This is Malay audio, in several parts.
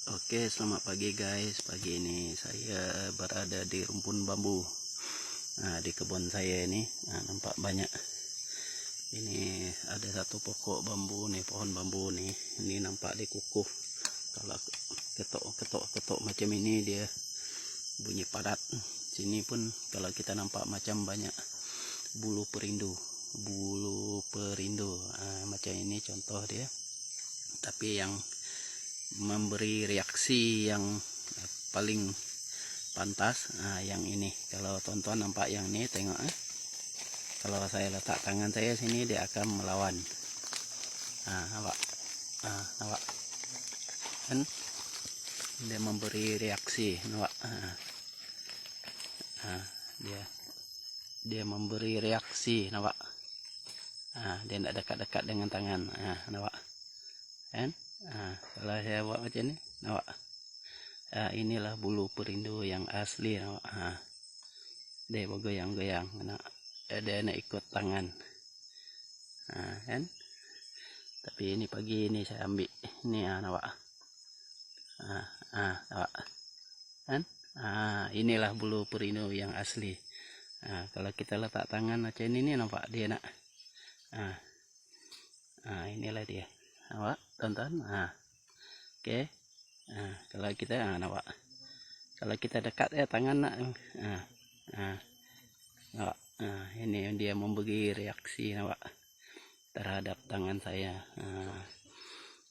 Oke, selamat pagi guys. Pagi ini saya berada di rumpun bambu. Nah, di kebun saya ini nampak banyak. Ini ada satu pokok bambu nih, pohon bambu nih. Ini nampak dikukuh. Kalau ketok macam ini dia bunyi padat. Sini pun kalau kita nampak macam banyak bulu perindu. Macam ini contoh dia. Tapi yang memberi reaksi yang paling pantas yang ini. Kalau tonton nampak yang ini, tengok kalau saya letak tangan saya sini, dia akan melawan. Nampak kan, dia memberi reaksi, nampak. Dia memberi reaksi, nampak. Dia tidak dekat-dekat dengan tangan, nampak kan. Kalau saya buat macam ni, nampak. Inilah bulu perindu yang asli, nampak. Dia bergoyang-goyang, dia nak ikut tangan, kan. Tapi ini pagi ini saya ambil ini, nampak. Nampak kan. Inilah bulu perindu yang asli. Kalau kita letak tangan macam ini, nampak dia nak. Inilah dia, nampak tonton. Oke. Kalau kita nampak, kalau kita dekat tangan nak, nampak. Ini dia memberi reaksi, nampak, terhadap tangan saya.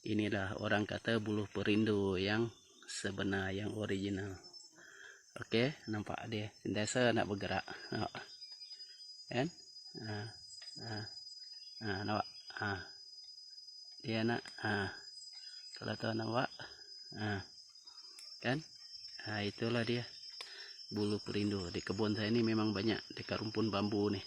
Inilah orang kata bulu perindu yang sebenar, yang original. Oke, nampak dia sentiasa nak bergerak, nampak kan. Nampak. Dia nak, kalau tahu nampak, kan. Itulah dia bulu perindu. Di kebun saya ini memang banyak, dekat rumpun bambu nih.